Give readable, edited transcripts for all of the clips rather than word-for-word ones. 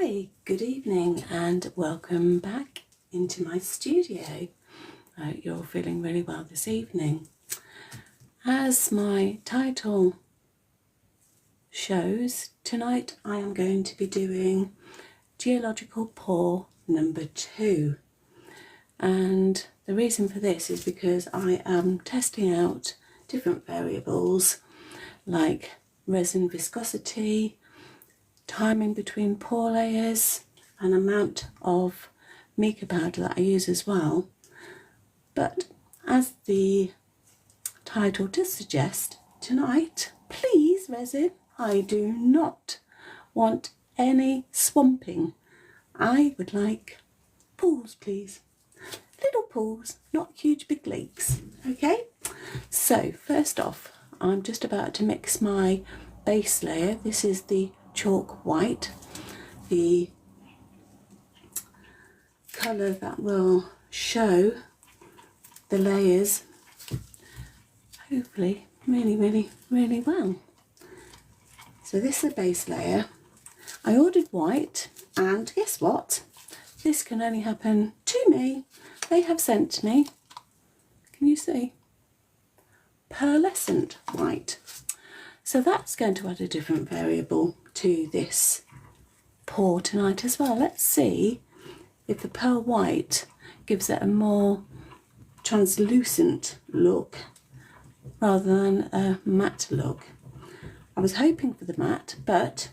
Hi, good evening and welcome back into my studio. I hope you're all feeling really well this evening. As my title shows, tonight I am going to be doing geological pour number 2. And the reason for this is because I am testing out different variables like resin viscosity, timing between pour layers, and amount of mica powder that I use as well. But as the title does suggest, tonight, please resin, I do not want any swamping. I would like pools, please. Little pools, not huge big lakes. Okay, so first off, I'm just about to mix my base layer. This is the chalk white, the colour that will show the layers hopefully really well. So this is the base layer. I ordered white, and guess what? This can only happen to me. They have sent me, can you see, pearlescent white. So that's going to add a different variable to this pour tonight as well. Let's see if the pearl white gives it a more translucent look rather than a matte look. I was hoping for the matte, but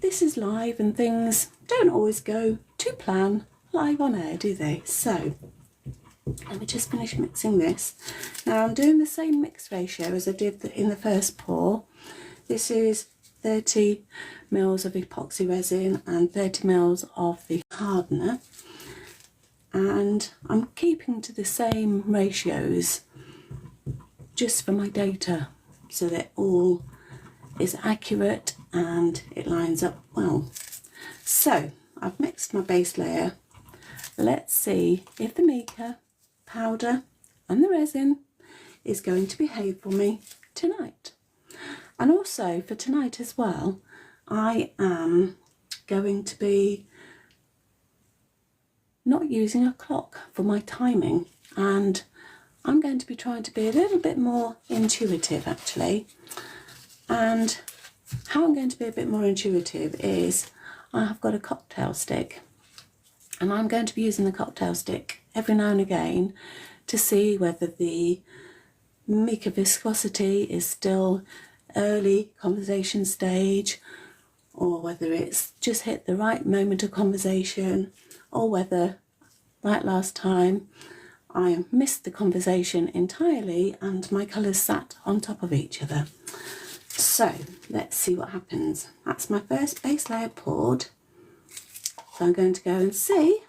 this is live and things don't always go to plan live on air, do they? So let me just finish mixing this. Now I'm doing the same mix ratio as I did in the first pour. This is 30 mils of epoxy resin and 30 mils of the hardener, and I'm keeping to the same ratios just for my data so that all is accurate and it lines up well. So I've mixed my base layer. Let's see if the mica powder and the resin is going to behave for me tonight. And also for tonight as well, I am going to be not using a clock for my timing, and I'm going to be trying to be a little bit more intuitive actually. And how I'm going to be a bit more intuitive is I have got a cocktail stick, and I'm going to be using the cocktail stick every now and again to see whether the mica viscosity is still early conversation stage, or whether it's just hit the right moment of conversation, or whether, like last time, I missed the conversation entirely and my colours sat on top of each other. So let's see what happens. That's my first base layer poured. So I'm going to go and see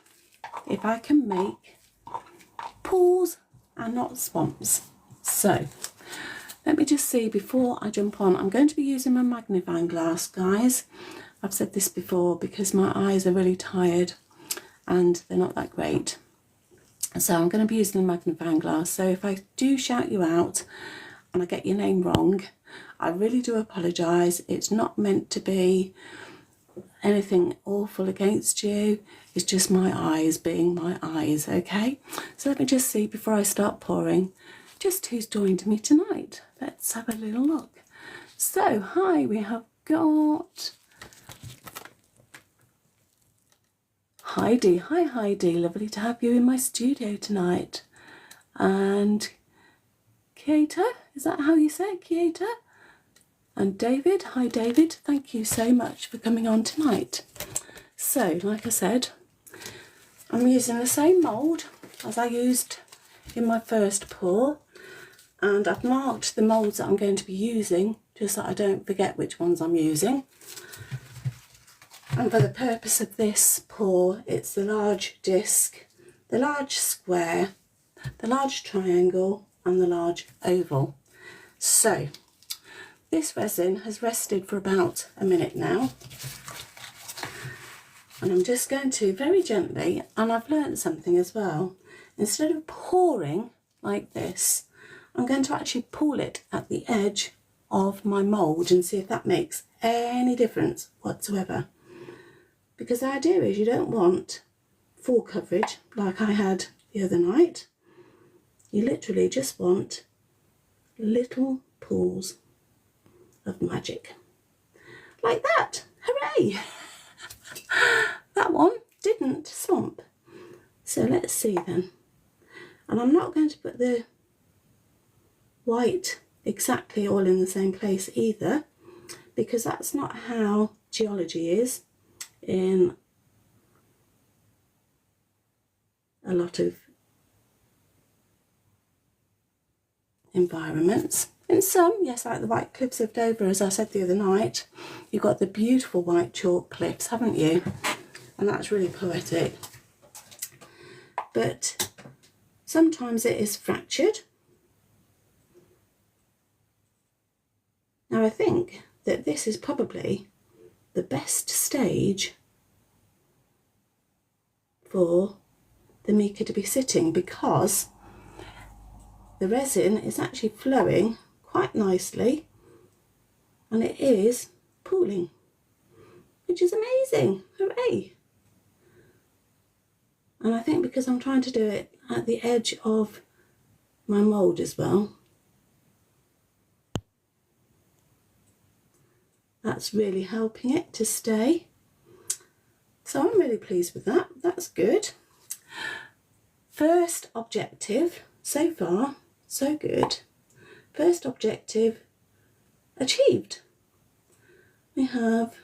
if I can make pools and not swamps. So let me just see before I jump on. I'm going to be using my magnifying glass, guys. I've said this before because my eyes are really tired and they're not that great. So I'm going to be using the magnifying glass. So if I do shout you out and I get your name wrong, I really do apologise. It's not meant to be anything awful against you. It's just my eyes being my eyes, okay? So let me just see before I start pouring just who's joined me tonight. Let's have a little look. So hi, we have got Heidi. Hi Heidi, lovely to have you in my studio tonight. And Kieta, is that how you say it, Kieta? And David, hi David, thank you so much for coming on tonight. So like I said, I'm using the same mould as I used in my first pour, and I've marked the moulds that I'm going to be using just so I don't forget which ones I'm using. And for the purpose of this pour, it's the large disc, the large square, the large triangle and the large oval. So this resin has rested for about a minute now, and I'm just going to very gently, and I've learnt something as well, instead of pouring like this, I'm going to actually pull it at the edge of my mould and see if that makes any difference whatsoever. because the idea is you don't want full coverage like I had the other night. You literally just want little pools of magic. Like that. Hooray! That one didn't swamp. So let's see then. And I'm not going to put the white exactly all in the same place either, because that's not how geology is in a lot of environments. In some, yes, like the White Cliffs of Dover, as I said the other night, you've got the beautiful white chalk cliffs, haven't you? And that's really poetic. But sometimes it is fractured. Now I think that this is probably the best stage for the mica to be sitting, because the resin is actually flowing quite nicely and it is pooling, which is amazing. Hooray! And I think because I'm trying to do it at the edge of my mould as well, that's really helping it to stay. So I'm really pleased with that. That's good. First objective, so far, so good. First objective achieved. We have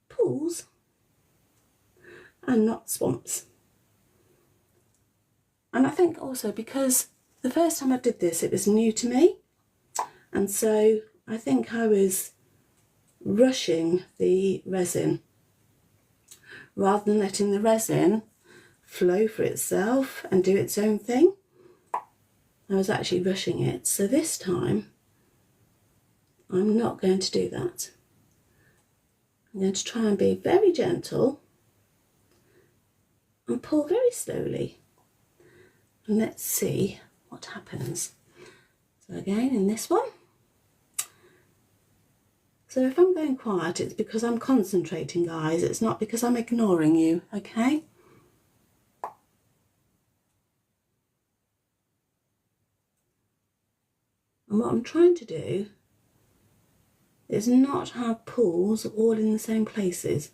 pools and not swamps. And I think also because the first time I did this, it was new to me. And so I think I was rushing the resin rather than letting the resin flow for itself and do its own thing. I was actually rushing it. So this time I'm not going to do that. I'm going to try and be very gentle and pull very slowly. And let's see what happens. So again, in this one. So if I'm going quiet, it's because I'm concentrating, guys. It's not because I'm ignoring you, okay? And what I'm trying to do is not have pools all in the same places,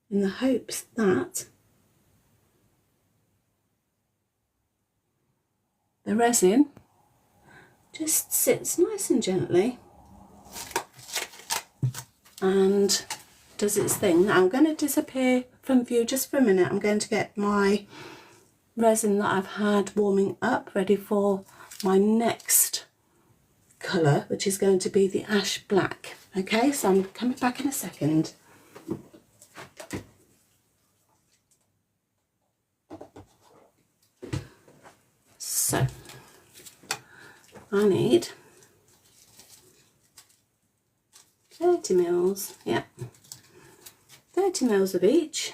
in the hopes that the resin just sits nice and gently and does its thing. Now I'm going to disappear from view just for a minute. I'm going to get my resin that I've had warming up ready for my next colour, which is going to be the ash black. Okay, so I'm coming back in a second. So I need 30 mils, yeah, 30 mils of each.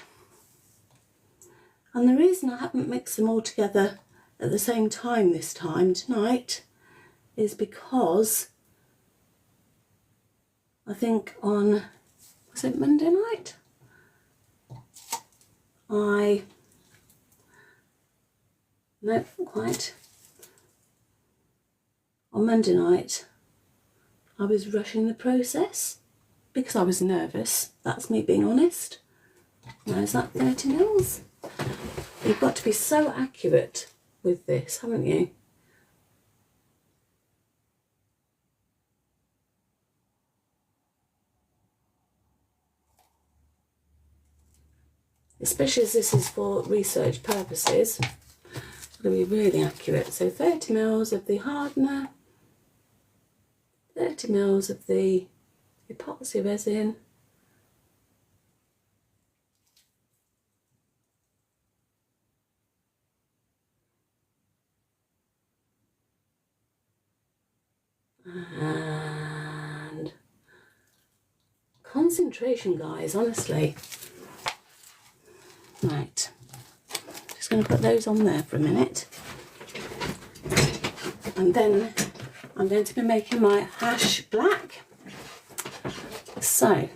And the reason I haven't mixed them all together at the same time this time tonight is because I think on, was it Monday night? No, not quite. On Monday night, I was rushing the process because I was nervous. That's me being honest. Now is that 30 mils? You've got to be so accurate with this, haven't you? Especially as this is for research purposes, it's going to be really accurate. So 30 mils of the hardener, 30 mils of the epoxy resin, and concentration, guys, honestly. Right, just going to put those on there for a minute, and then I'm going to be making my ash black. So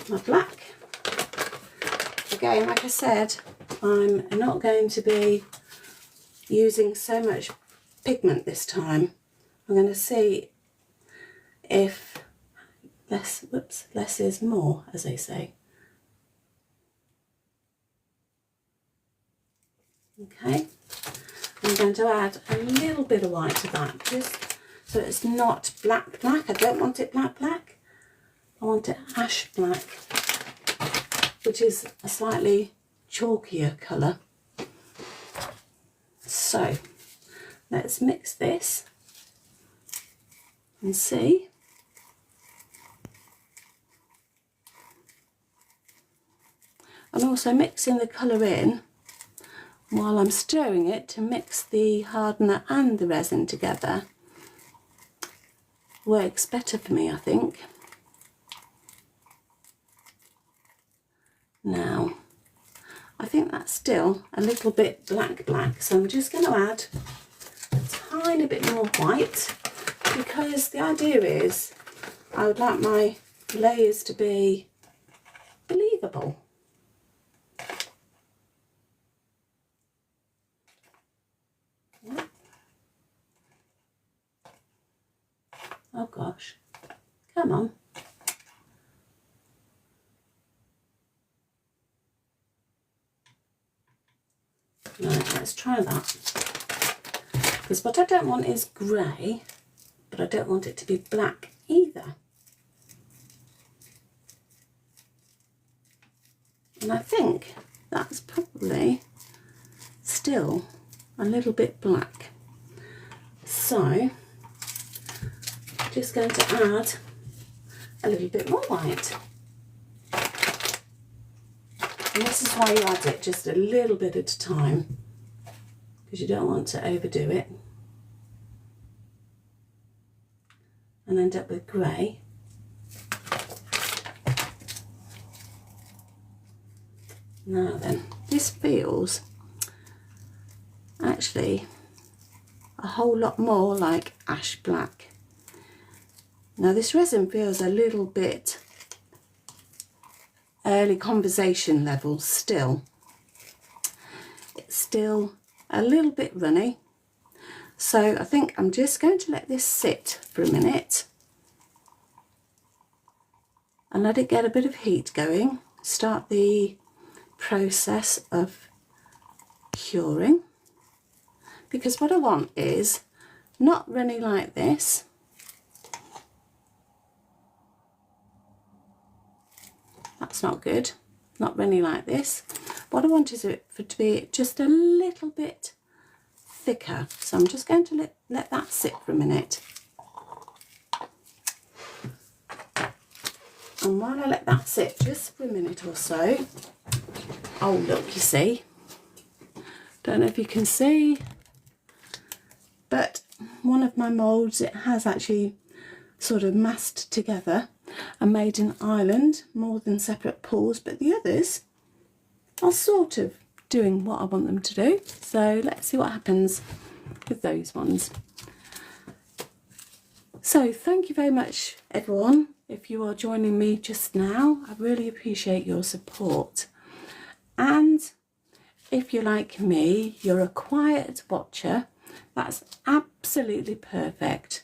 my black, again, like I said, I'm not going to be using so much pigment this time. I'm going to see if less is more, as they say. Okay, I'm going to add a little bit of white to that, just so it's not black. I don't want it black. I want it ash black, which is a slightly chalkier colour. So let's mix this and see. I'm also mixing the colour in while I'm stirring it to mix the hardener and the resin together. Works better for me, I think. Now, I think that's still a little bit black, so I'm just going to add a tiny bit more white, because the idea is I would like my layers to be believable. Oh gosh, come on. Right, let's try that. Because what I don't want is grey, but I don't want it to be black either. And I think that's probably still a little bit black. So just going to add a little bit more white. And this is why you add it just a little bit at a time, because you don't want to overdo it and end up with grey. Now then, this feels actually a whole lot more like ash black. Now this resin feels a little bit early conversation level still. It's still a little bit runny. So I think I'm just going to let this sit for a minute and let it get a bit of heat going. Start the process of curing. Because what I want is not runny like this. That's not good, not runny like this. What I want is it to be just a little bit thicker. So I'm just going to let that sit for a minute. And while I let that sit just for a minute or so, oh look, you see, don't know if you can see, but one of my moulds, it has actually sort of massed together and made an island, more than separate pools, but the others are sort of doing what I want them to do. So let's see what happens with those ones. So thank you very much everyone, if you are joining me just now. I really appreciate your support. And if you're like me, you're a quiet watcher, that's absolutely perfect.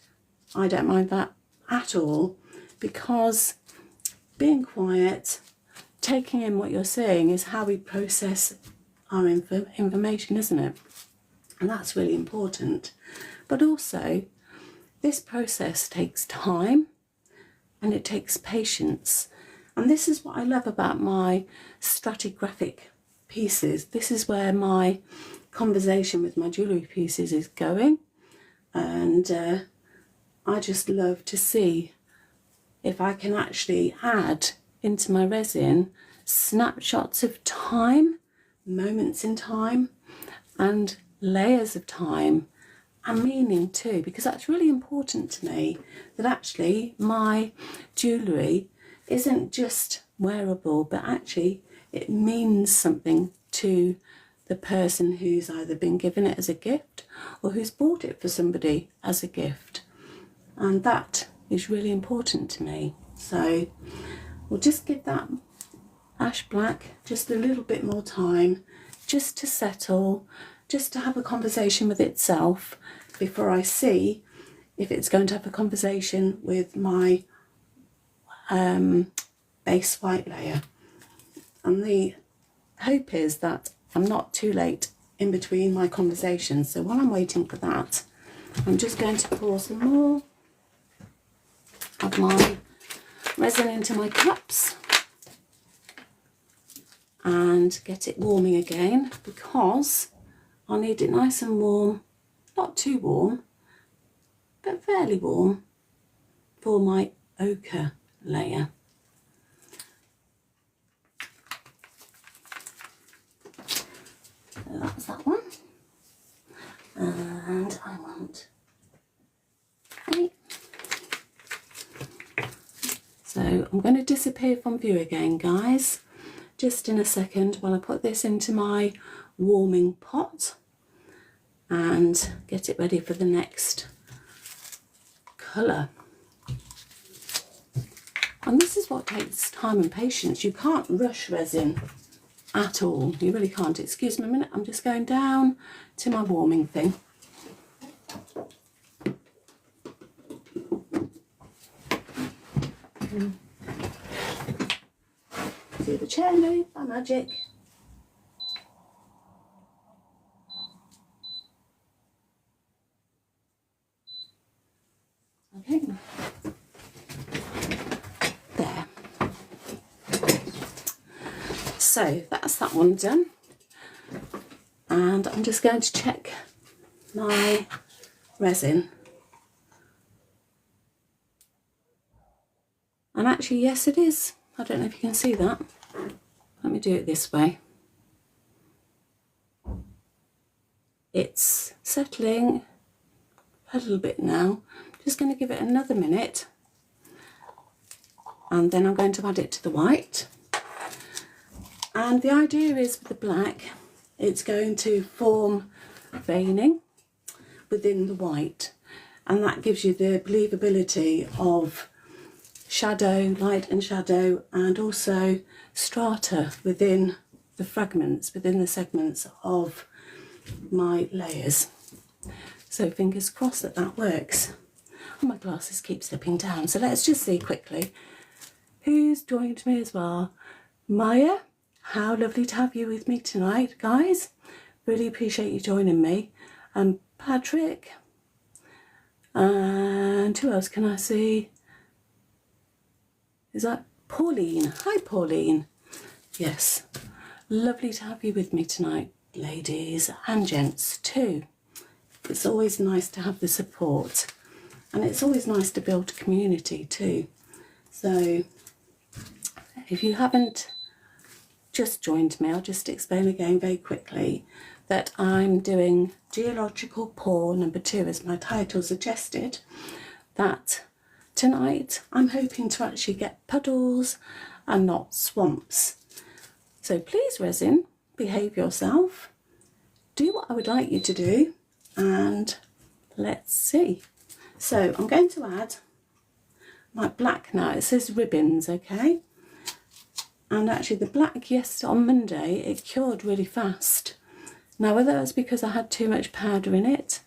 I don't mind that at all, because being quiet, taking in what you're saying is how we process our information, isn't it? And that's really important. But also, this process takes time and it takes patience. And this is what I love about my stratigraphic pieces. This is where my conversation with my jewellery pieces is going. And I just love to see if I can actually add into my resin snapshots of time, moments in time, and layers of time, and meaning too, because that's really important to me, that actually my jewellery isn't just wearable, but actually it means something to the person who's either been given it as a gift or who's bought it for somebody as a gift. And that is really important to me. So we'll just give that ash black just a little bit more time, just to settle, just to have a conversation with itself before I see if it's going to have a conversation with my base white layer. And the hope is that I'm not too late in between my conversations. So while I'm waiting for that, I'm just going to pour some more of my resin into my cups and get it warming again, because I need it nice and warm, not too warm, but fairly warm for my ochre layer. So that's that one. And I want 8. So I'm going to disappear from view again, guys, just in a second while I put this into my warming pot and get it ready for the next colour. And this is what takes time and patience. You can't rush resin at all. You really can't. Excuse me a minute. I'm just going down to my warming thing. See the chair move by magic. Okay. There. So that's that one done. And I'm just going to check my resin. And actually, yes, it is. I don't know if you can see that. Let me do it this way. It's settling a little bit now. Just going to give it another minute. And then I'm going to add it to the white. And the idea is with the black, it's going to form veining within the white. And that gives you the believability of shadow, light and shadow, and also strata within the fragments, within the segments of my layers. So fingers crossed that that works. And my glasses keep slipping down. So let's just see quickly who's joined me as well. Maya, how lovely to have you with me tonight, guys. Really appreciate you joining me. And Patrick. And who else can I see? Is that Pauline? Hi, Pauline. Yes, lovely to have you with me tonight, ladies and gents too. It's always nice to have the support, and it's always nice to build a community too. So if you haven't just joined me, I'll just explain again very quickly that I'm doing Geological Pour number 2, as my title suggested. That tonight I'm hoping to actually get puddles and not swamps. So please, resin, behave yourself. Do what I would like you to do, and let's see. So I'm going to add my black now. It says ribbons, okay? And actually the black, yes, on Monday, it cured really fast. Now whether that's because I had too much powder in it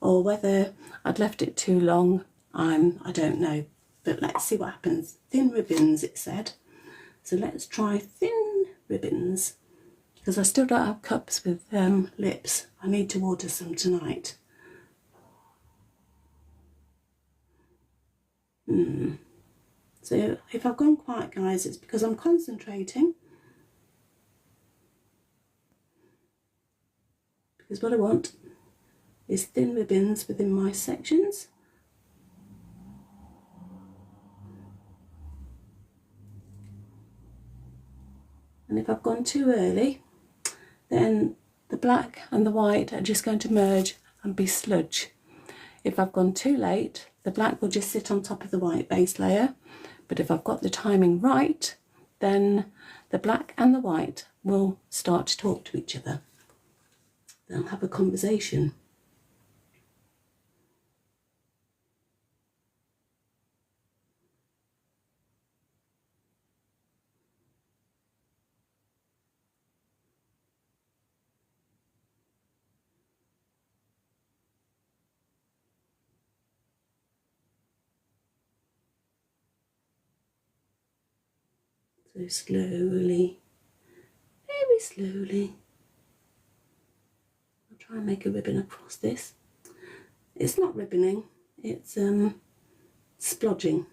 or whether I'd left it too long, I don't know, but let's see what happens. Thin ribbons, it said. So let's try thin ribbons, because I still don't have cups with lips. I need to order some tonight. So if I've gone quiet, guys, it's because I'm concentrating. Because what I want is thin ribbons within my sections. And if I've gone too early, then the black and the white are just going to merge and be sludge. If I've gone too late, the black will just sit on top of the white base layer. But if I've got the timing right, then the black and the white will start to talk to each other. They'll have a conversation. So slowly, very slowly, I'll try and make a ribbon across this. It's not ribboning, it's splodging.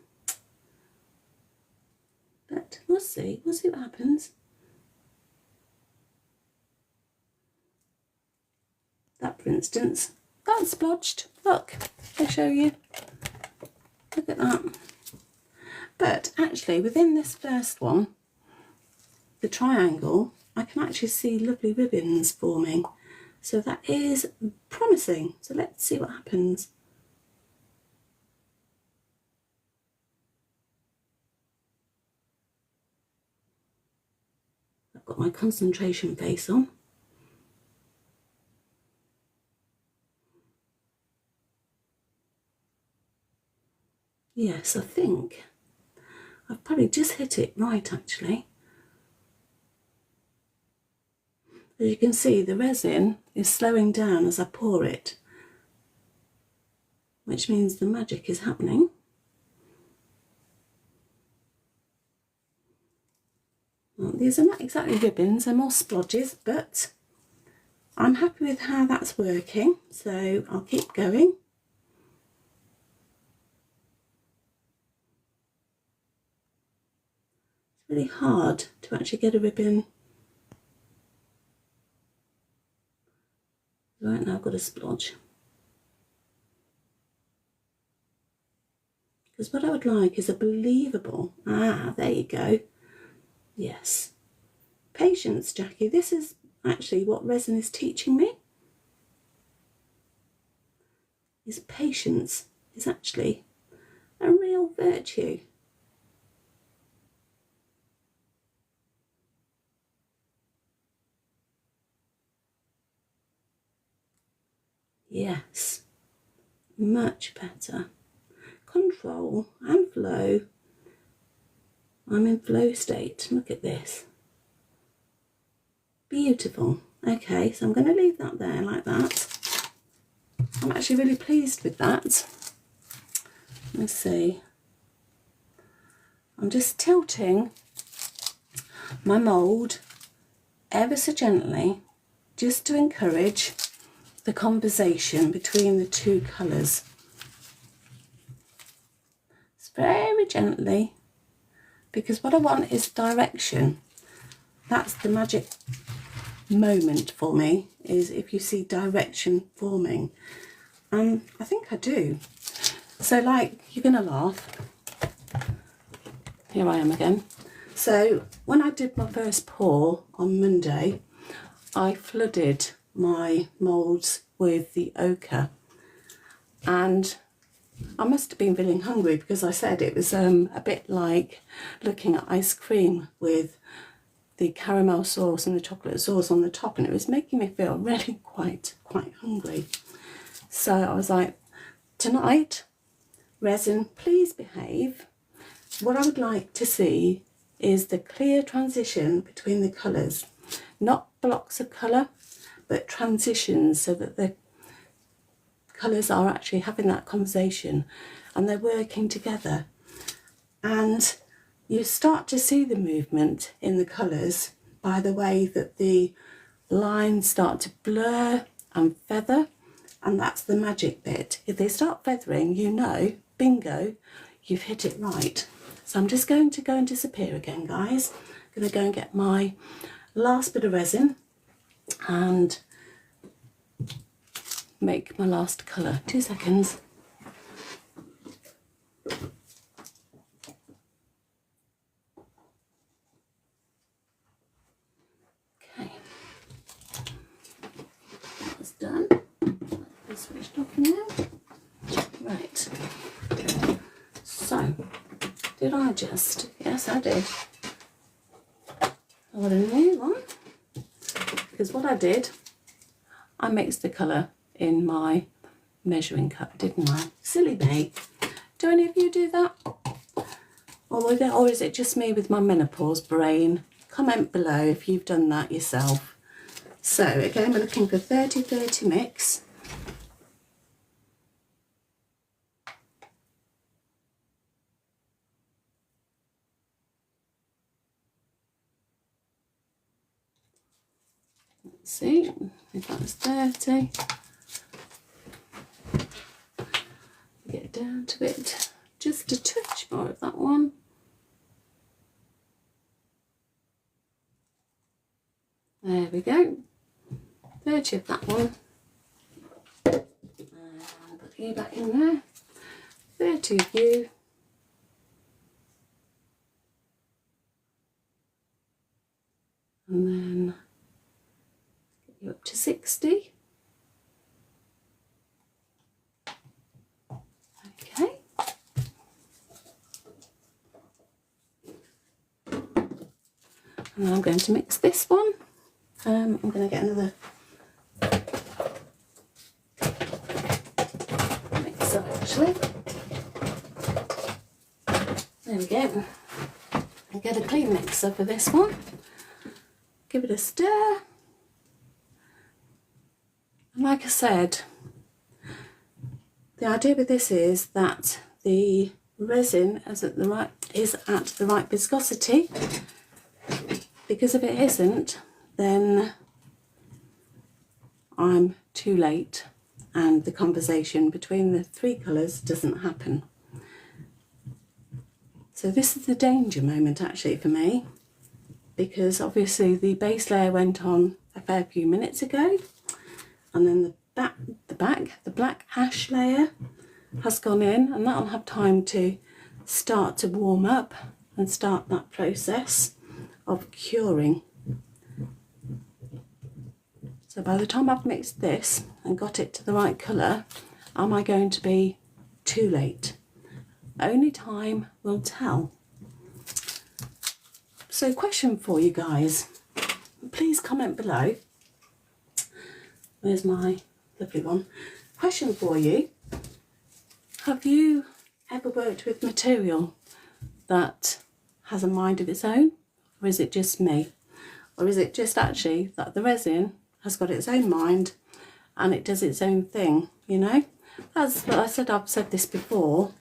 But we'll see what happens. That, for instance, that's splodged. Look, I'll show you. Look at that. But actually, within this first one, the triangle, I can actually see lovely ribbons forming. So that is promising. So let's see what happens. I've got my concentration face on. Yes, I think I've probably just hit it right, actually. As you can see, the resin is slowing down as I pour it, which means the magic is happening. Well, these are not exactly ribbons, they're more splodges, but I'm happy with how that's working, so I'll keep going. It's really hard to actually get a ribbon. Right now I've got a splodge. Because what I would like is a believable, there you go. Yes. Patience, Jackie. This is actually what resin is teaching me. Is patience is actually a real virtue. Yes, much better. Control and flow. I'm in flow state. Look at this. Beautiful. Okay, so I'm going to leave that there like that. I'm actually really pleased with that. Let's see. I'm just tilting my mould ever so gently just to encourage the conversation between the two colours. It's very gently, because what I want is direction. That's the magic moment for me, is if you see direction forming. And I think I do. So, like, you're going to laugh. Here I am again. So when I did my first pour on Monday, I flooded my moulds with the ochre, and I must have been feeling hungry, because I said it was a bit like looking at ice cream with the caramel sauce and the chocolate sauce on the top, and it was making me feel really quite hungry. So I was like, tonight, resin, please behave. What I would like to see is the clear transition between the colours, not blocks of colour, but transitions, so that the colours are actually having that conversation and they're working together. And you start to see the movement in the colours by the way that the lines start to blur and feather, and that's the magic bit. If they start feathering, you know, bingo, you've hit it right. So I'm just going to go and disappear again, guys. I'm going to go and get my last bit of resin and make my last colour. 2 seconds. Okay, that's done. It's switched off now. Right. So, did I just? Yes, I did. I got a new one, because what I did, I mixed the colour in my measuring cup, didn't I? Silly me. Do any of you do that? Or is it just me with my menopause brain? Comment below if you've done that yourself. So again, we're looking for 30-30 mix. See if that's dirty. Get down to it, just a touch more of that one. There we go. 30 of that one. And put you back in there. 30 of you. And then get you up to 60. Okay. And then I'm going to mix this one. I'm going to get another mixer actually. There we go. I'll get a clean mixer for this one. Give it a stir. And like I said, the idea with this is that the resin is at the right viscosity, because if it isn't, then I'm too late and the conversation between the three colours doesn't happen. So this is the danger moment actually for me, because obviously the base layer went on a fair few minutes ago, and then the black ash layer has gone in, and that'll have time to start to warm up and start that process of curing. So by the time I've mixed this and got it to the right colour, am I going to be too late? Only time will tell. So question for you guys, please comment below. Where's my lovely one? Question for you, have you ever worked with material that has a mind of its own, or is it just me? Or is it just actually that the resin has got its own mind and it does its own thing, you know? That's what I said, I've said this before,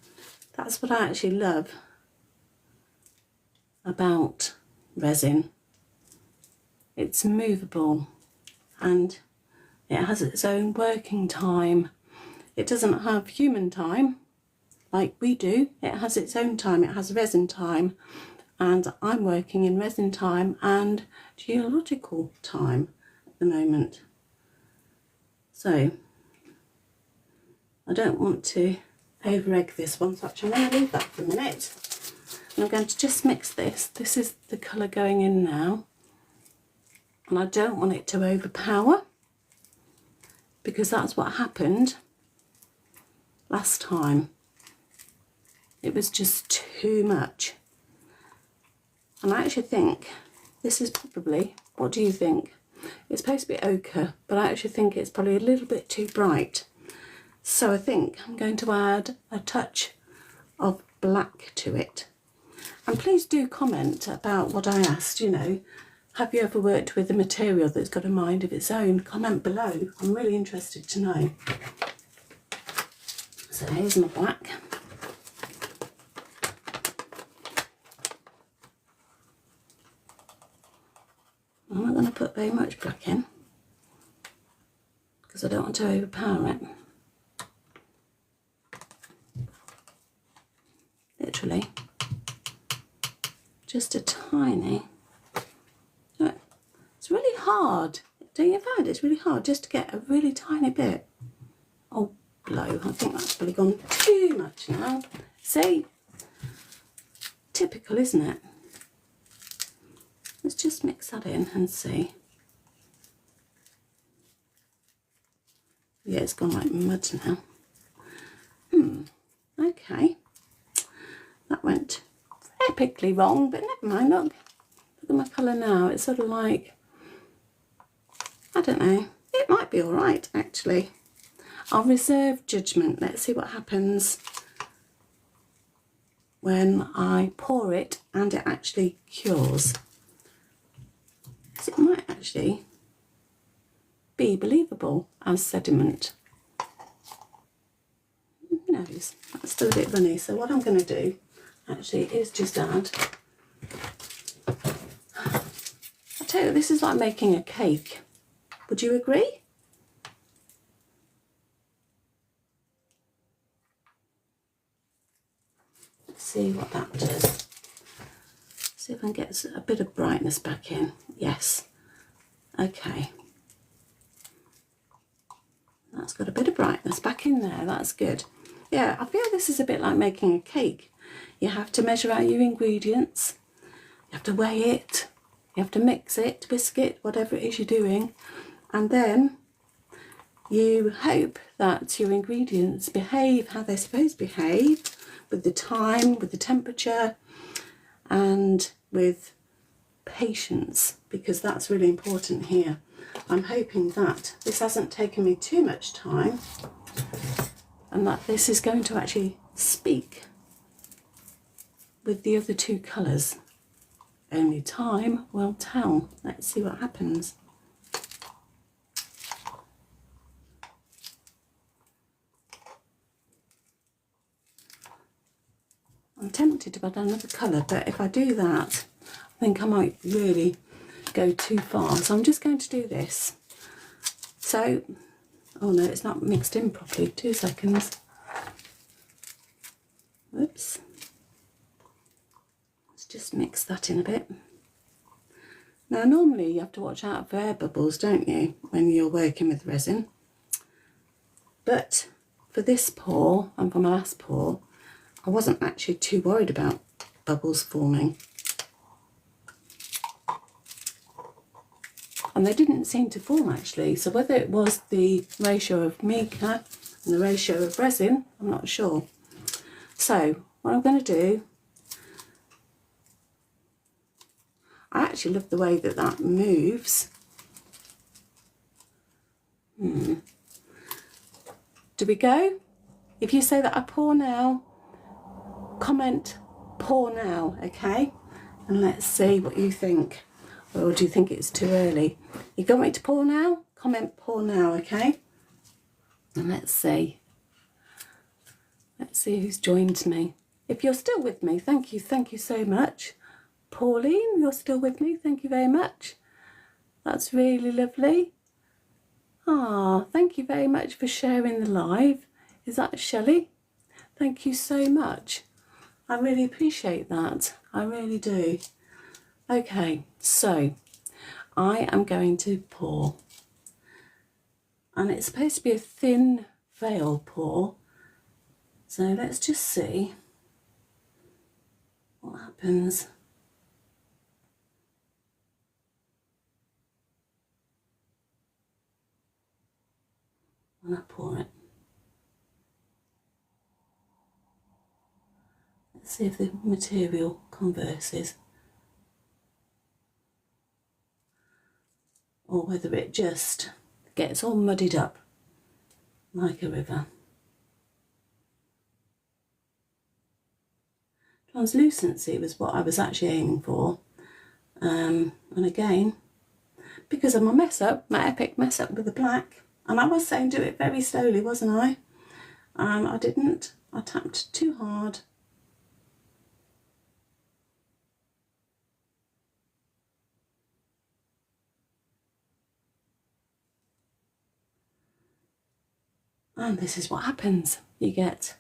that's what I actually love about resin. It's movable and it has its own working time. It doesn't have human time like we do, it has its own time, it has resin time, and I'm working in resin time and geological time at the moment. So I don't want to over egg this one, so actually I'm going to leave that for a minute. And I'm going to just mix this. This is the colour going in now, and I don't want it to overpower, because that's what happened last time. It was just too much. And I actually think this is probably, what do you think? It's supposed to be ochre, but I actually think it's probably a little bit too bright. So I think I'm going to add a touch of black to it. And please do comment about what I asked, you know. Have you ever worked with a material that's got a mind of its own? Comment below. I'm really interested to know. So here's my black. I'm not going to put very much black in because I don't want to overpower it. Literally just a tiny. It's really hard. Don't you find it's really hard just to get a really tiny bit? Oh, blow. I think that's probably gone too much now. See? Typical, isn't it? Let's just mix that in and see. Yeah, it's gone like mud now. Okay. That went epically wrong, but never mind. Look at my colour now. It's sort of like, I don't know. It might be all right, actually. I'll reserve judgment. Let's see what happens when I pour it and it actually cures. So it might actually be believable as sediment. Who knows? That's still a bit runny. So what I'm going to do actually is just add. I tell you, this is like making a cake. Would you agree? Let's see what that does. See if I can get a bit of brightness back in. Yes. Okay. That's got a bit of brightness back in there. That's good. Yeah, I feel this is a bit like making a cake. You have to measure out your ingredients. You have to weigh it. You have to mix it, whisk it, whatever it is you're doing. And then you hope that your ingredients behave how they're supposed to behave, with the time, with the temperature, and with patience, because that's really important here. I'm hoping that this hasn't taken me too much time and that this is going to actually speak with the other two colours. Only time will tell. Let's see what happens. I'm tempted to add another colour, but if I do that, I think I might really go too far. So I'm just going to do this. So, oh no, it's not mixed in properly. 2 seconds. Whoops. Let's just mix that in a bit. Now, normally you have to watch out for air bubbles, don't you, when you're working with resin? But for this pour and for my last pour, I wasn't actually too worried about bubbles forming. And they didn't seem to form actually. So whether it was the ratio of mica and the ratio of resin, I'm not sure. So what I'm going to do, I actually love the way that that moves. Do we go? If you say that I pour now, comment pour now, okay? And let's see what you think. Or do you think it's too early? You got me to pour now? Comment pour now, okay? And let's see. Let's see who's joined me. If you're still with me, thank you so much. Pauline, you're still with me, thank you very much. That's really lovely. Ah, thank you very much for sharing the live. Is that Shelley? Thank you so much. I really appreciate that. I really do. Okay, so I am going to pour. And it's supposed to be a thin veil pour. So let's just see what happens. When I pour it. Let's see if the material converses. Or whether it just gets all muddied up like a river. Translucency was what I was actually aiming for. And again, because of my mess up, my epic mess up with the black, and I was saying do it very slowly, wasn't I? I didn't. I tapped too hard. And this is what happens. You get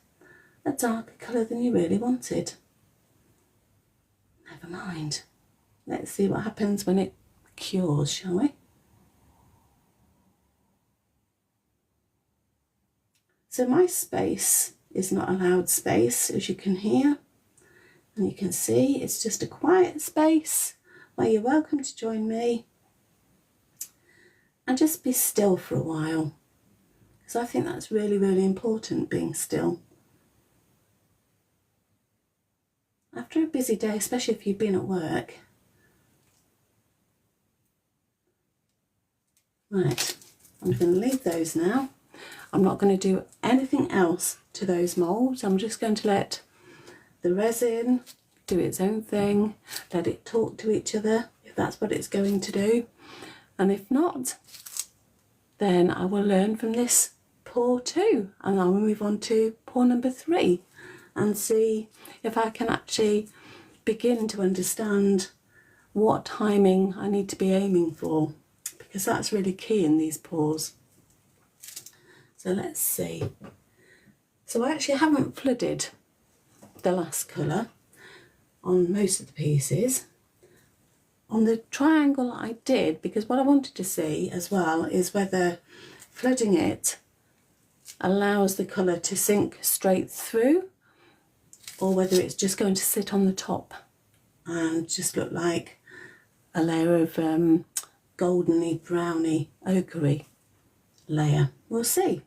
a darker colour than you really wanted. Never mind. Let's see what happens when it cures, shall we? So my space is not a loud space, as you can hear. And you can see it's just a quiet space where you're welcome to join me. And just be still for a while. Because I think that's really, really important, being still. After a busy day, especially if you've been at work. Right, I'm going to leave those now. I'm not going to do anything else to those moulds. I'm just going to let the resin do its own thing, let it talk to each other, if that's what it's going to do. And if not, then I will learn from this pour 2, and I'll move on to pour number 3 and see if I can actually begin to understand what timing I need to be aiming for. because that's really key in these pours. So let's see. So I actually haven't flooded the last colour on most of the pieces. On the triangle I did, because what I wanted to see as well is whether flooding it allows the colour to sink straight through, or whether it's just going to sit on the top and just look like a layer of goldeny, browny, ochre-y layer. We'll see.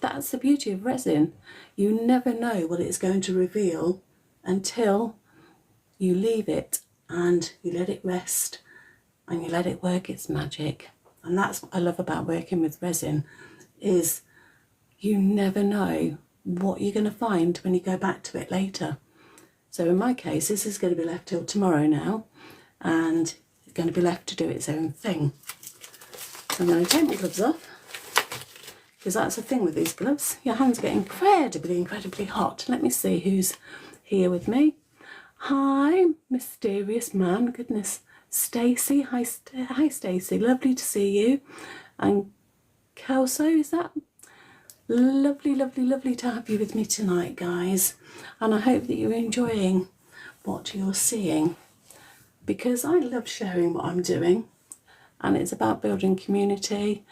That's the beauty of resin. You never know what it's going to reveal until you leave it and you let it rest and you let it work its magic. And that's what I love about working with resin, is you never know what you're going to find when you go back to it later. So in my case, this is going to be left till tomorrow now, and it's going to be left to do its own thing. I'm going to take my gloves off, because that's the thing with these gloves. Your hands get incredibly hot. Let me see who's here with me. Hi, mysterious man. Goodness, Stacey. Hi, Stacey. Lovely to see you. And Kelso, is that? Lovely to have you with me tonight, guys. And I hope that you're enjoying what you're seeing, because I love sharing what I'm doing, and it's about building community.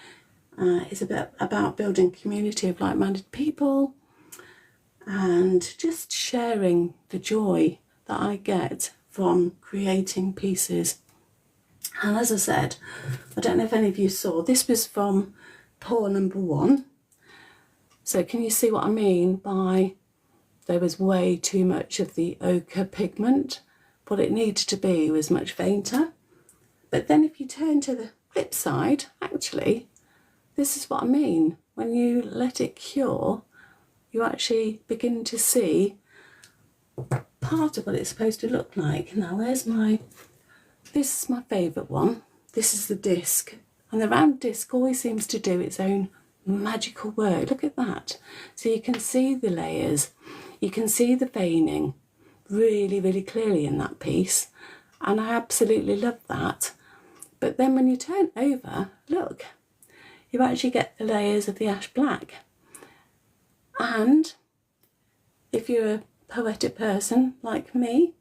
It's about building community of like-minded people, and just sharing the joy that I get from creating pieces. And as I said, I don't know if any of you saw, this was from pour number 1. So can you see what I mean by there was way too much of the ochre pigment? What it needed to be was much fainter. But then if you turn to the flip side, actually, this is what I mean. When you let it cure, you actually begin to see part of what it's supposed to look like. Now, this is my favourite one. This is the disc. And the round disc always seems to do its own magical work. Look at that. So you can see the layers. You can see the veining really clearly in that piece. And I absolutely love that. But then when you turn over, look, you actually get the layers of the ash black. And if you're a poetic person like me,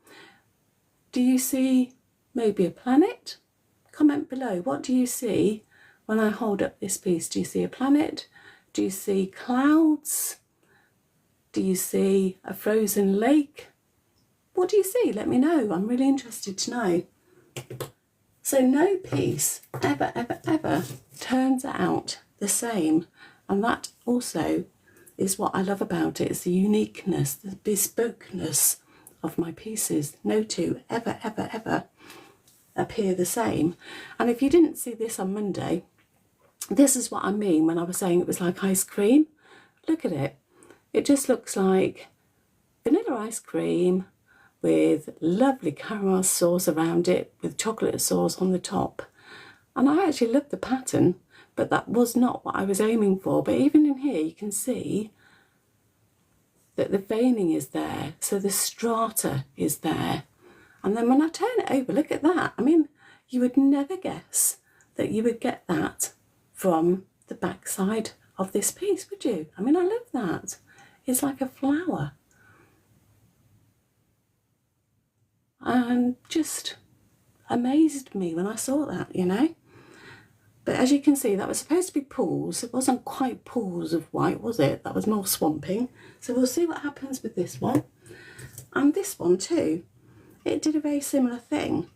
do you see maybe a planet? Comment below. What do you see when I hold up this piece? Do you see a planet? Do you see clouds? Do you see a frozen lake? What do you see? Let me know. I'm really interested to know. So no piece ever turns out the same. And that also is what I love about it. It's the uniqueness, the bespokeness of my pieces. No two ever appear the same. And if you didn't see this on Monday, this is what I mean when I was saying it was like ice cream. Look at it. It just looks like vanilla ice cream with lovely caramel sauce around it, with chocolate sauce on the top. And I actually love the pattern, but that was not what I was aiming for. But even in here, you can see that the veining is there, so the strata is there. And then when I turn it over, look at that. I mean, you would never guess that you would get that from the backside of this piece, would you? I mean, I love that. It's like a flower. And just amazed me when I saw that, you know. But as you can see, that was supposed to be pools. It wasn't quite pools of white, was it? That was more swamping. So we'll see what happens with this one. And this one too. It did a very similar thing.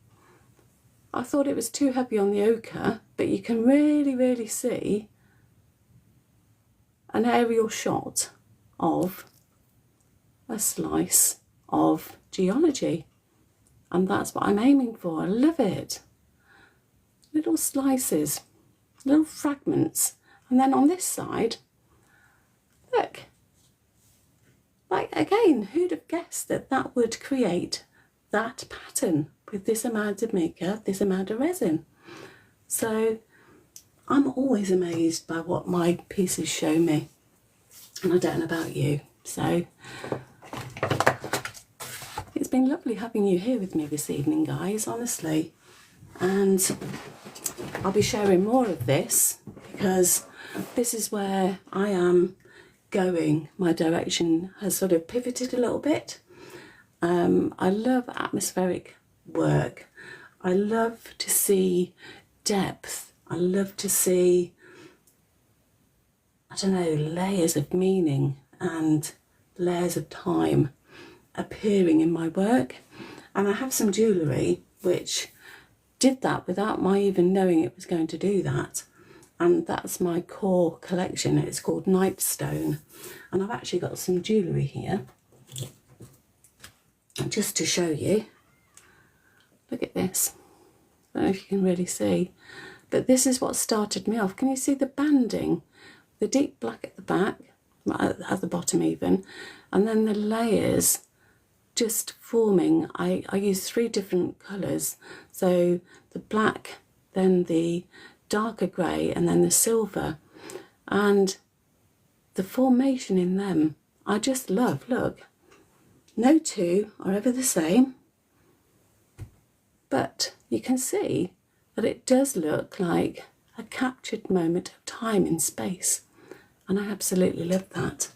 I thought it was too heavy on the ochre, but you can really see an aerial shot of a slice of geology. And that's what I'm aiming for. I love it. Little slices, little fragments. And then on this side, look, like again, who'd have guessed that that would create that pattern with this amount of mica, this amount of resin? So I'm always amazed by what my pieces show me, and I don't know about you. So it's been lovely having you here with me this evening, guys, honestly. and I'll be sharing more of this because this is where I am going. My direction has sort of pivoted a little bit. I love atmospheric work. I love to see depth. I love to see, I don't know, layers of meaning and layers of time appearing in my work. And I have some jewellery which did that without my even knowing it was going to do that. And that's my core collection. It's called Nightstone. And I've actually got some jewellery here just to show you. Look at this. I don't know if you can really see, but this is what started me off. Can you see the banding? The deep black at the back, at the bottom even, and then the layers just forming. I use 3 different colours. So the black, then the darker grey, and then the silver. And the formation in them, I just love. Look, no 2 are ever the same. But you can see that it does look like a captured moment of time in space. And I absolutely love that.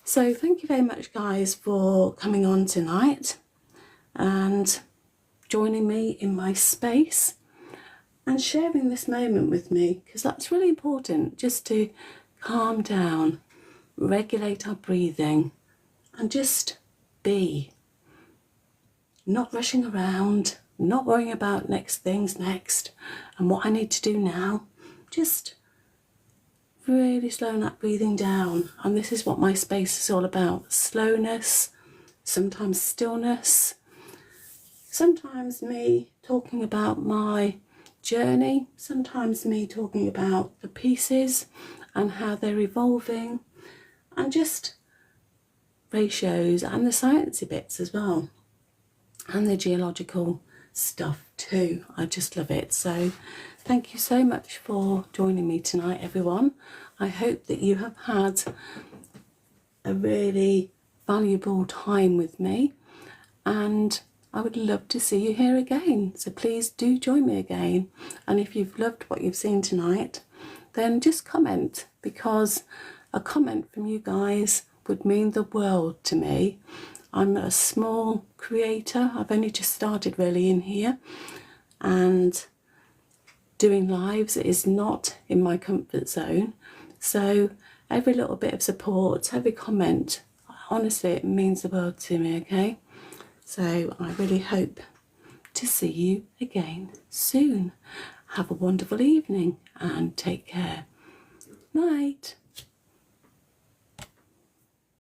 So thank you very much, guys, for coming on tonight and joining me in my space and sharing this moment with me, because that's really important, just to calm down, regulate our breathing, and just be. Not rushing around, not worrying about next things next and what I need to do now. Just really slowing that breathing down. And this is what my space is all about. Slowness, sometimes stillness, sometimes me talking about my journey, sometimes me talking about the pieces and how they're evolving, and just ratios and the sciencey bits as well, and the geological stuff too. I just love it. So thank you so much for joining me tonight, everyone. I hope that you have had a really valuable time with me, and I would love to see you here again. So please do join me again. And if you've loved what you've seen tonight, then just comment, because a comment from you guys would mean the world to me. I'm a small creator. I've only just started really in here, and doing lives is not in my comfort zone. So every little bit of support, every comment, honestly, it means the world to me, okay? So I really hope to see you again soon. Have a wonderful evening and take care. Night.